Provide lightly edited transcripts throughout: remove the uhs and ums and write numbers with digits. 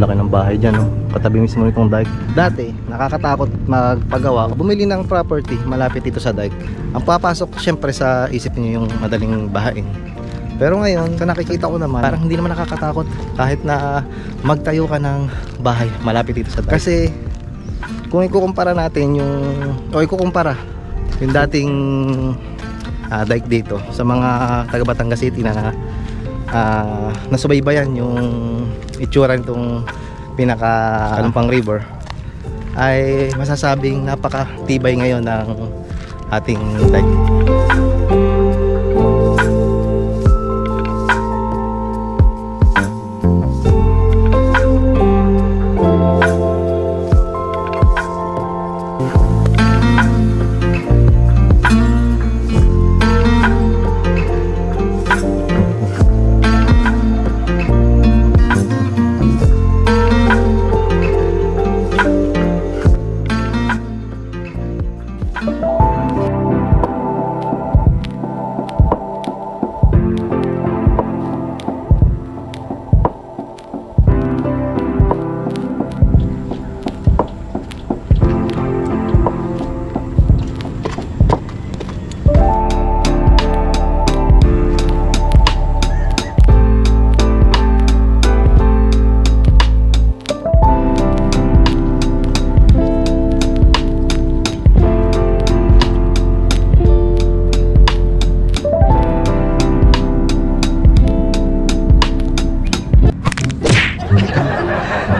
laki ng bahay dyan, no? Katabi mismo nitong dike. Dati, nakakatakot magpagawa. Bumili ng property malapit dito sa dike. Ang papasok syempre sa isip niyo yung madaling bahain. Pero ngayon, sa nakikita ko naman, parang hindi naman nakakatakot kahit na magtayo ka ng bahay malapit dito sa dike. Kasi kung ikukumpara natin ikukumpara yung dating dike dito sa mga taga Batangas City na nasubaybayan yung itsura nitong pinaka-Kalumpang River, ay masasabing napaka-tibay ngayon ng ating dike.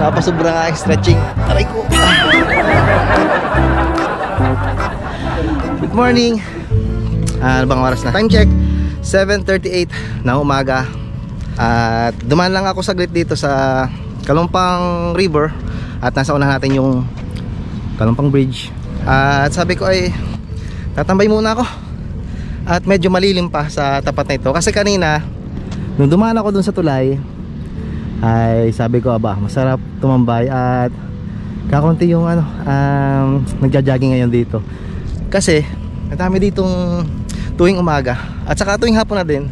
Napasubra nga ang stretching. Aray ko. Good morning. Ano bang oras na? Time check, 7:38 na umaga. At dumaan lang ako saglit dito sa Kalumpang River. At nasa unahan natin yung Kalumpang Bridge. At sabi ko ay tatambay muna ako. At medyo malilim pa sa tapat na ito. Kasi kanina, nung dumaan ako dun sa tulay, ay sabi ko aba masarap tumambay at kakunti yung nagja-jogging ngayon dito. Kasi madami ditong tuwing umaga at saka tuwing hapon na din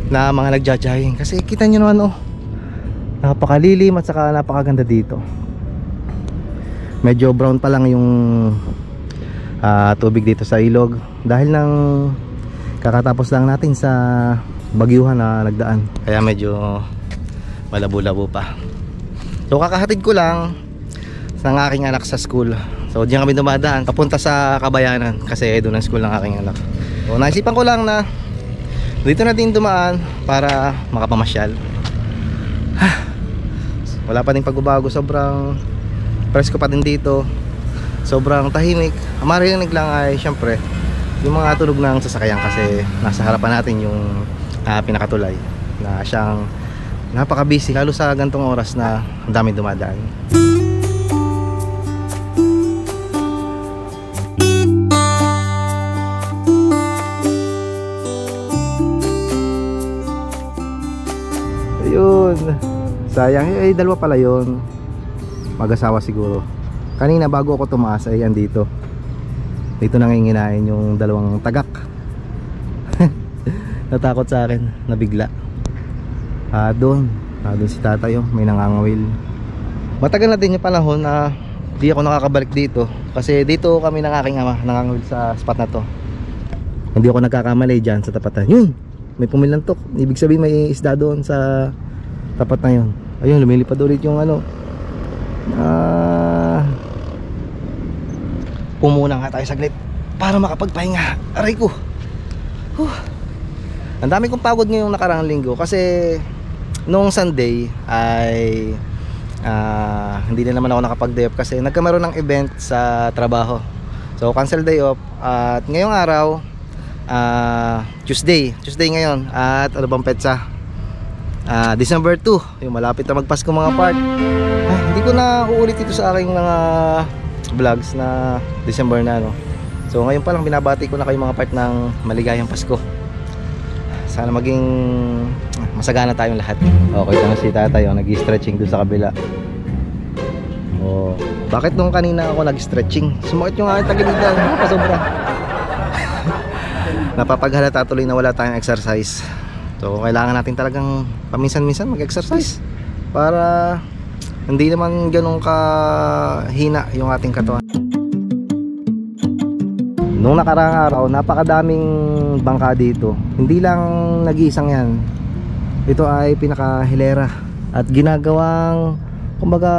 na mga nagja-jogging. Kasi kita nyo naman napakalilim at saka napakaganda dito. Medyo brown pa lang yung tubig dito sa ilog dahil nang kakatapos lang natin sa bagyuhan na nagdaan. Kaya medyo malabo-labo pa. So kakahatid ko lang ng aking anak sa school. So diyan kami dumadaan papunta sa Kabayanan kasi doon ang school ng aking anak. So naisipan ko lang na dito na din dumaan para makapamasyal. Wala pa din pagbabago, sobrang presko pa din dito. Sobrang tahimik. Ang maririnig lang ay syempre yung mga tunog ng sasakyan kasi nasa harapan natin yung pinakatulay na siyang napaka-busy lalo sa gantong oras na ang dami dumadaan. Ayun. Sayang, dalawa pala yun. Mag-asawa siguro. Kanina bago ako tumaas ay andito. Dito nanginginain yung dalawang tagak. Natakot sa akin, nabigla. Doon si tatay, may nangangawil. Matagal na din yung panahon na di ako nakakabalik dito kasi dito kami ng aking ama nangangawil sa spot na to. Hindi ako nagkakamali dyan sa tapatan. Yun, may pumilantok. Ibig sabihin may isda doon sa tapat na yun. Ayun, lumilipad ulit yung pumuna nga tayo saglit para makapagpahinga. Aray ko. Ang dami kong pagod ngayong nakaraang linggo kasi noong Sunday ay hindi na naman ako nakapag-day off kasi nagkameron ng event sa trabaho. So cancel day off. At ngayong araw Tuesday ngayon. At ano bang petsa? December 2, yung malapit na magpasko mga part. Hindi ko na uulit ito sa aking mga vlogs na December na So ngayon pa lang binabati ko na kayo mga part ng maligayang Pasko. Sana maging masagana tayong lahat. Okay, ito na si tatay nag-stretching doon sa kabila. Bakit nung kanina ako nag-stretching? Sumakit yung aking tagilidan. Pasobra. Napapaghalata tuloy na wala tayong exercise. So kailangan natin talagang paminsan-minsan mag-exercise para Hindi naman ganun kahina yung ating katawan. Nung nakaraang araw, napakadaming bangka dito. Hindi lang nag-iisang yan. Ito ay pinakahilera at ginagawang kumbaga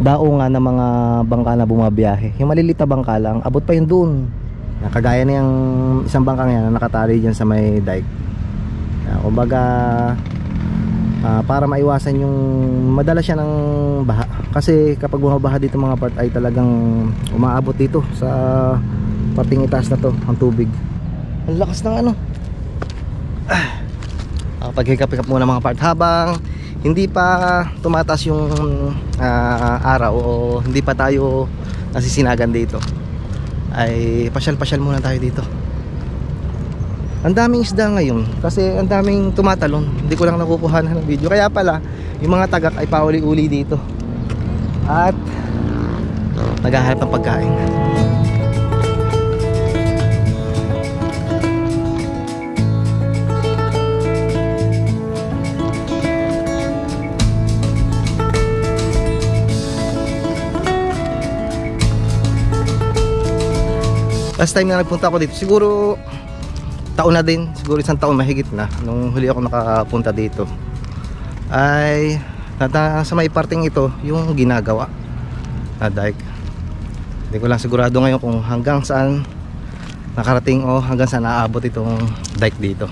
daungan ng mga bangka na bumabiyahe. Yung maliliit na bangka lang, abot pa yun doon. Kagaya na yung isang bangkang yan na nakatali dyan sa may dike. Kumbaga para maiwasan yung madala siya ng baha. Kasi kapag bumabaha dito mga part ay talagang umaabot dito sa parting itaas na to ang tubig. Ang lakas ng ano. Paghikap-hikap muna mga part habang hindi pa tumataas yung araw o hindi pa tayo nasisinagan dito, ay pasyal-pasyal muna tayo dito. Ang daming isda ngayon kasi ang daming tumatalon. Hindi ko lang nakukuha ng video. Kaya pala yung mga tagak ay pauli-uli dito at naghahanap ng pagkain. Last time na nagpunta ako dito, siguro taon na din, siguro isang taon mahigit na nung huli ako nakapunta dito, ay sa may parting ito yung ginagawa na dike. Hindi ko lang sigurado ngayon kung hanggang saan nakarating o hanggang saan naabot itong dike dito.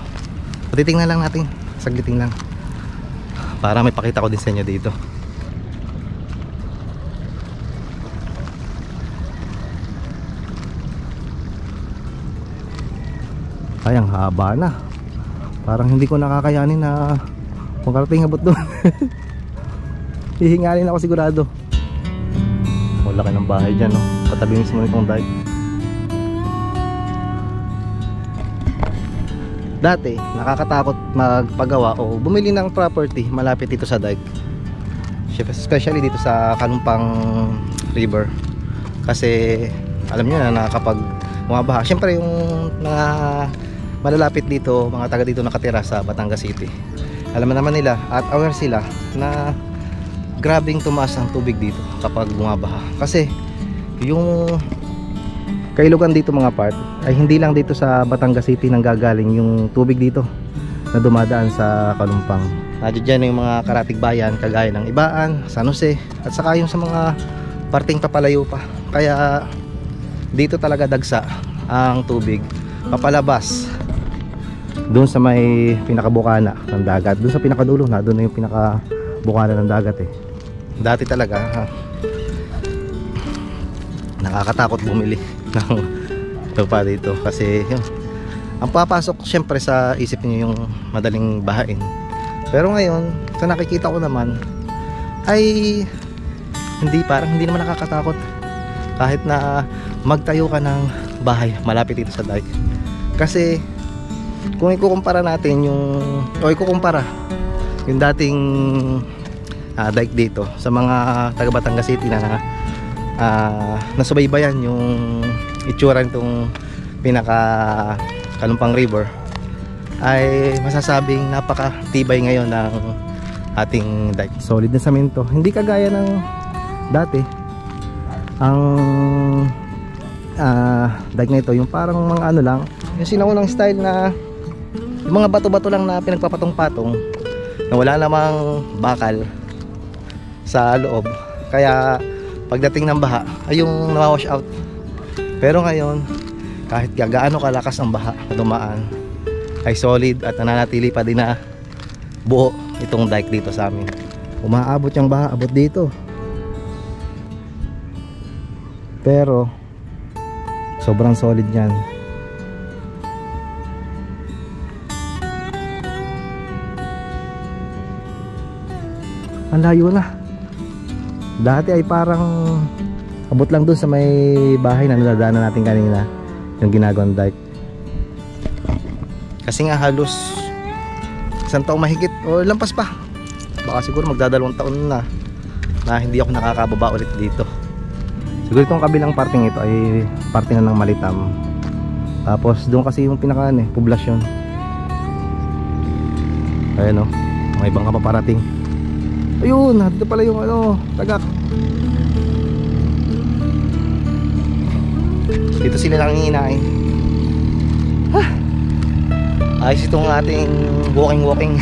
Patitingnan lang natin, sagliting lang para may pakita ko din sa inyo dito. Ay, ang haba na. Parang hindi ko nakakayanin na makarating abot doon. Hihingalin ako sigurado. Oh, laki ng bahay dyan, no? Patabi mismo nitong dike. Dati, nakakatakot magpagawa o bumili ng property malapit dito sa dike. Especially dito sa Kalumpang River. Kasi alam nyo na kapag bumabaha, syempre yung mga malalapit dito, mga taga dito nakatira sa Batangas City, alam naman nila at aware sila na grabing tumaas ang tubig dito kapag bumabaha. Kasi yung kailugan dito mga part ay hindi lang dito sa Batangas City nang gagaling yung tubig dito na dumadaan sa Kalumpang. Nandiyan yung mga karatig bayan kagaya ng Ibaan, San Jose at saka yung sa mga parting papalayo pa. Kaya dito talaga dagsa ang tubig papalabas doon sa may pinakabukana ng dagat. Doon sa pinakadulo na, doon na yung pinakabukana ng dagat eh. Dati talaga nakakatakot bumili ng lupa dito kasi yun, ang papasok syempre sa isip niyo yung madaling bahain. Pero ngayon sa nakikita ko naman ay parang hindi naman nakakatakot kahit na magtayo ka ng bahay malapit dito sa dike. Kasi kung ikukumpara natin ikukumpara yung dating dike dito sa mga taga Batangas City na nasubaybayan yung itsura nitong pinaka Kalumpang River, ay masasabing napakatibay ngayon ng ating dike. Solid na semento, hindi kagaya ng dati. Ang dike na ito yung parang mga ano lang, yung sinaunang style na yung mga bato-bato lang na pinagpapatong-patong na wala namang bakal sa loob, kaya pagdating ng baha ay yung nawawash out. Pero ngayon kahit gaano kalakas ang baha na dumaan ay solid at nananatili pa din na buo itong dike dito sa amin. Umaabot yung baha, abot dito, pero sobrang solid yan. Ang layo na. Dati ay parang abot lang dun sa may bahay na nadadaanan natin kanina, yung ginagawang dike. Kasi nga halos isang taong mahigit o lampas pa, baka siguro magdadalawang taon na hindi ako nakakababa ulit dito. Siguro itong kabilang parting ito ay parte na ng Malitam. Tapos doon kasi yung pinaka poblasyon. Ayan o, may ibang kapaparating. Ayun, dito pala yung ano, tagak. Dito sila lang hihinain. Ayos itong ating walking.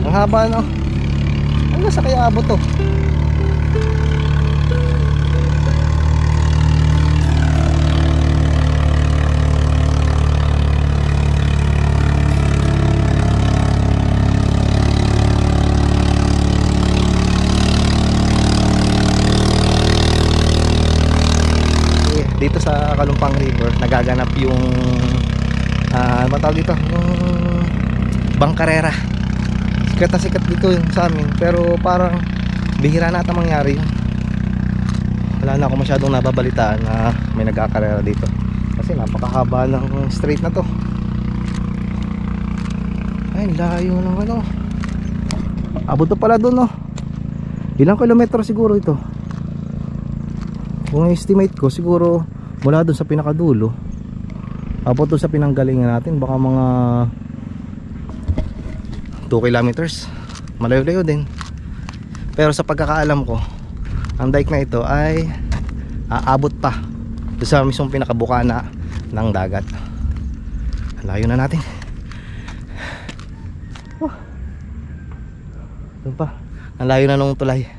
Ang haba, no? Ano sa kaya abot to? Dito sa Kalumpang River nagaganap yung ano tawag dito, yung bangkarera. Sikat na sikat dito yun sa amin, pero parang bihira na ata mangyari yun. Wala na ako masyadong nababalitaan na may nagkakarera dito kasi napakahaba ng street na to. Ay, layo ng ano. Abot na pala dun, no? Ilang kilometro siguro ito? Kung estimate ko, siguro mula doon sa pinakadulo abot doon sa pinanggalingan natin, baka mga 2 kilometers. Malayo-layo din. Pero sa pagkakaalam ko, ang dike na ito ay aabot pa doon sa mismong pinakabukana ng dagat. Layo na natin. Doon pa, ang layo na nung tulay.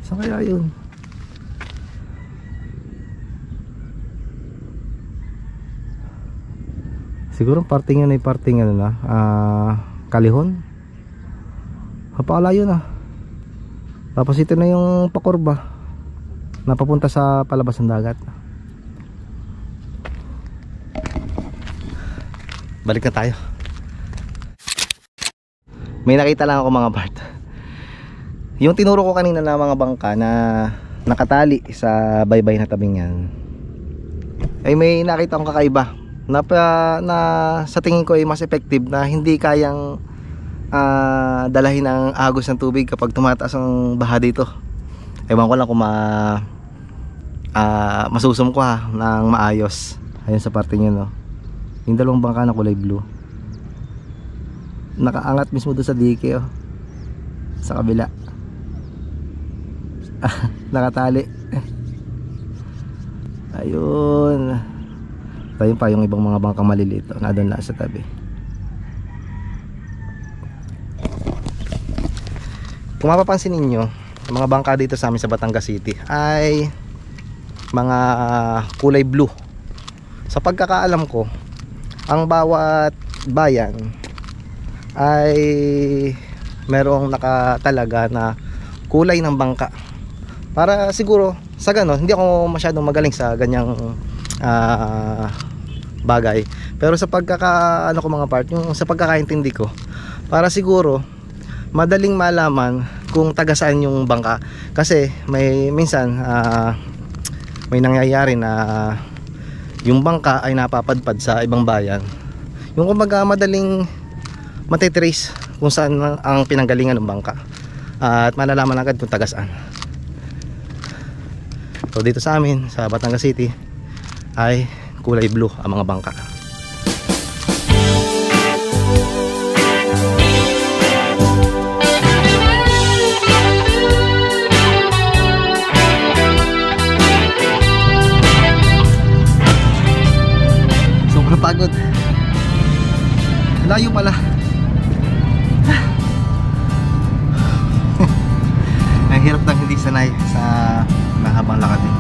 Saan kaya yun? Siguro parting yun ay parting ano na, Kalihon. Napakalayo na. Tapos ito na yung pakurba na papunta sa palabas ng dagat. Balik na tayo. May nakita lang ako mga part. Yung tinuro ko kanina na mga bangka na nakatali sa baybay na tabing yan, ay may nakita akong kakaiba na sa tingin ko ay mas effective, na hindi kayang dalahin ang agos ng tubig kapag tumataas ang baha dito. Ewan ko lang kung masusum ko ng maayos. Ayun sa parte nyo, no? Yung dalawang bangka na kulay blue nakaangat mismo doon sa dike, oh, sa kabila. Nakatali. Ayun. Tayo pa yung ibang mga bangkang maliliit, oh, na doon na sa tabi. Kung mapapansin ninyo, yung mga bangka dito sa amin sa Batangas City ay mga kulay blue. Sa pagkakaalam ko, ang bawat bayan ay merong nakatalaga na kulay ng bangka. Para siguro sa ganon, hindi ako masyadong magaling sa ganyang bagay. Pero sa pagkakaano ko mga part, yung sa pagkakaintindi ko, para siguro madaling malaman kung taga saan yung bangka. Kasi may minsan may nangyayari na yung bangka ay napapadpad sa ibang bayan. Yung kumbaga madaling matitrace kung saan ang pinanggalingan ng bangka, at malalaman agad kung taga saan. So dito sa amin sa Batangas City ay kulay blue ang mga bangka. Sobrang pagod. Layo pala. Nahirap nang hindi sanay sa mahabang lakad eh.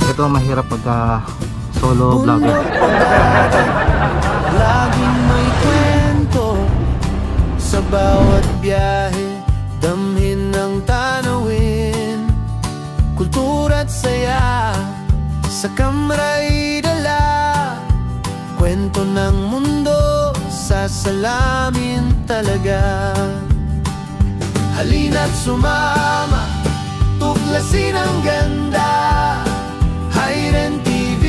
Ito ang mahirap pagka solo vlogger. Laging may kwento sa bawat biyahe, damhin ng tanawin, kultura at saya, sa kamra'y dala, kwento ng mundo, sasalamin talaga. Halina't sumama, tuklasin ang ganda. Hiren TV,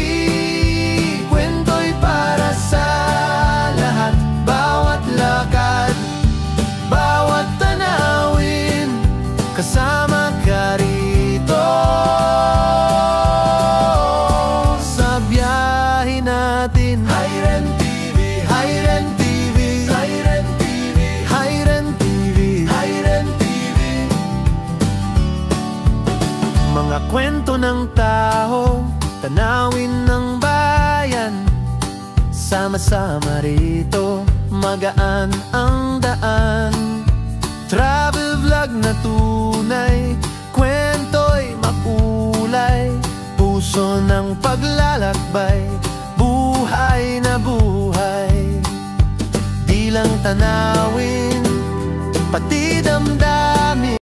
kwento'y para sa ng tao, tanawin ng bayan. Sama-sama rito, magaan ang daan. Travel vlog na tunay, kwento'y makulay. Puso ng paglalakbay, buhay na buhay. Di lang tanawin, pati